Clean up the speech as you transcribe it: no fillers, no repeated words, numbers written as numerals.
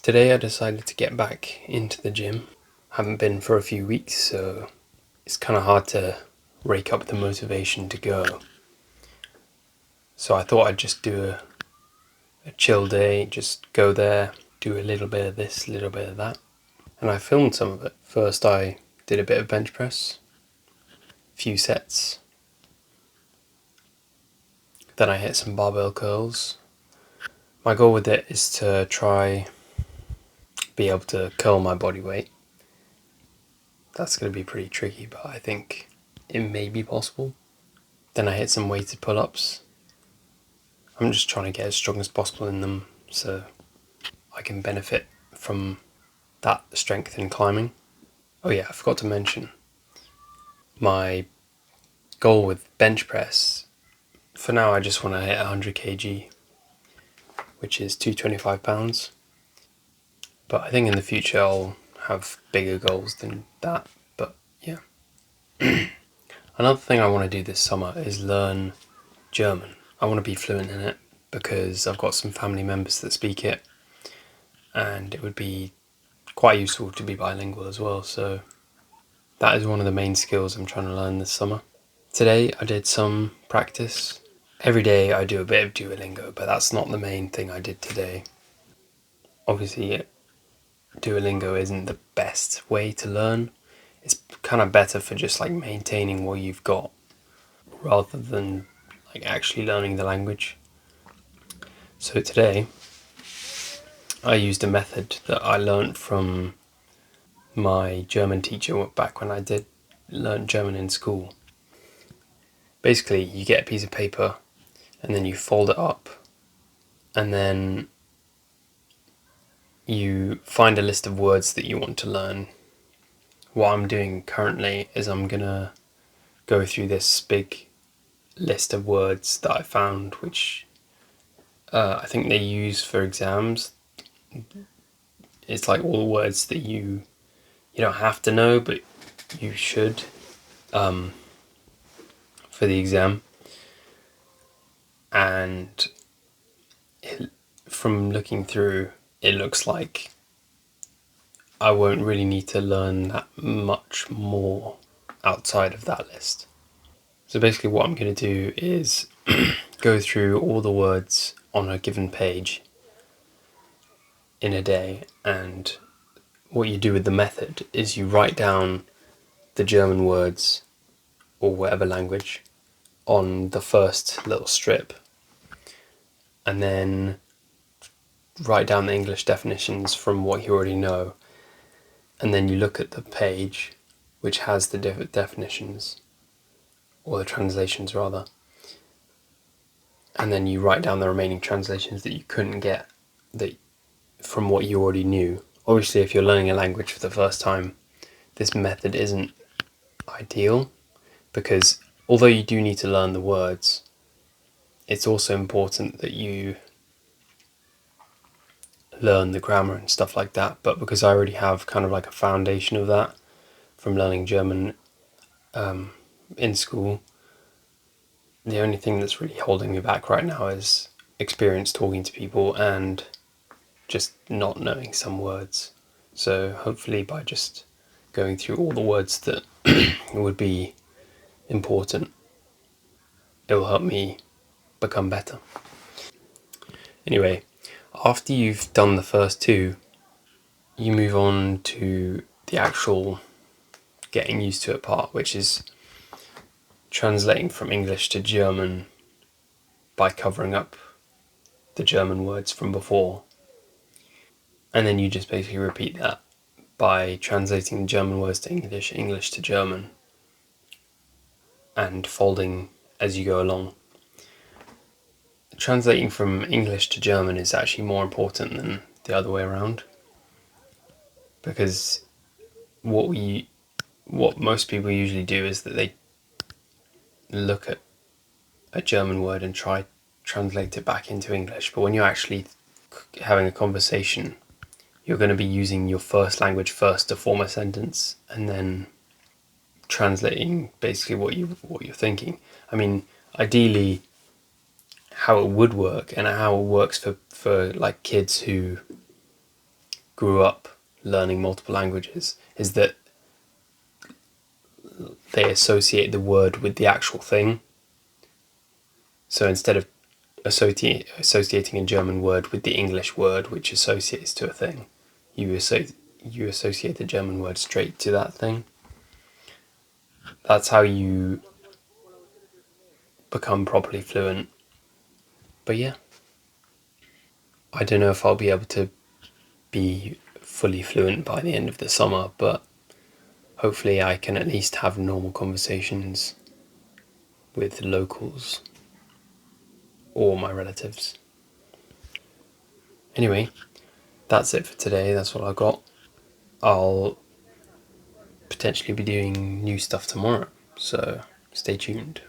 Today I decided to get back into the gym. Haven't been for a few weeks, so it's kind of hard to rake up the motivation to go. So I thought I'd just do a chill day, just go there, do a little bit of this, a little bit of that. And I filmed some of it. First I did a bit of bench press, a few sets. Then I hit some barbell curls. My goal with it is to try be able to curl my body weight. That's going to be pretty tricky, but I think it may be possible. Then I hit some weighted pull-ups. I'm just trying to get as strong as possible in them so I can benefit from that strength in climbing. Oh yeah, I forgot to mention my goal with bench press. For now I just want to hit 100 kg, which is 225 pounds. But I think in the future I'll have bigger goals than that. But yeah. Another thing I want to do this summer is learn German. I want to be fluent in it because I've got some family members that speak it, and it would be quite useful to be bilingual as well. So that is one of the main skills I'm trying to learn this summer. Today I did some practice. Every day I do a bit of Duolingo, but that's not the main thing I did today. Obviously Duolingo isn't the best way to learn. It's kind of better for just like maintaining what you've got rather than like actually learning the language. So today I used a method that I learned from my German teacher back when I did learn German in school. Basically, you get a piece of paper and then you fold it up, and then you find a list of words that you want to learn. What I'm doing currently is I'm gonna go through this big list of words that I found, which I think they use for exams. It's like all the words that you don't have to know, but you should for the exam. And from looking through, it looks like I won't really need to learn that much more outside of that list. So basically what I'm going to do is go through all the words on a given page in a day, and what you do with the method is you write down the German words or whatever language on the first little strip, and then write down the English definitions from what you already know, and then you look at the page which has the definitions, or the translations rather, and then you write down the remaining translations that you couldn't get from what you already knew. Obviously, if you're learning a language for the first time, this method isn't ideal, because although you do need to learn the words, it's also important that you learn the grammar and stuff like that. But because I already have kind of like a foundation of that from learning German in school, the only thing that's really holding me back right now is experience talking to people and just not knowing some words. So hopefully by just going through all the words that would be important, it will help me become better. Anyway, after you've done the first two, you move on to the actual getting used to it part, which is translating from English to German by covering up the German words from before. And then you just basically repeat that by translating the German words to English, English to German, and folding as you go along. Translating from English to German is actually more important than the other way around, because what most people usually do is that they look at a German word and try translate it back into English. But when you're actually having a conversation, you're going to be using your first language first to form a sentence, and then translating basically what you're thinking. I mean, ideally, how it would work and how it works for like kids who grew up learning multiple languages is that they associate the word with the actual thing. So instead of associating a German word with the English word which associates to a thing, you associate the German word straight to that thing. That's how you become properly fluent. But yeah, I don't know if I'll be able to be fully fluent by the end of the summer, but hopefully I can at least have normal conversations with locals or my relatives. Anyway, that's it for today. That's what I got. I'll potentially be doing new stuff tomorrow, so stay tuned.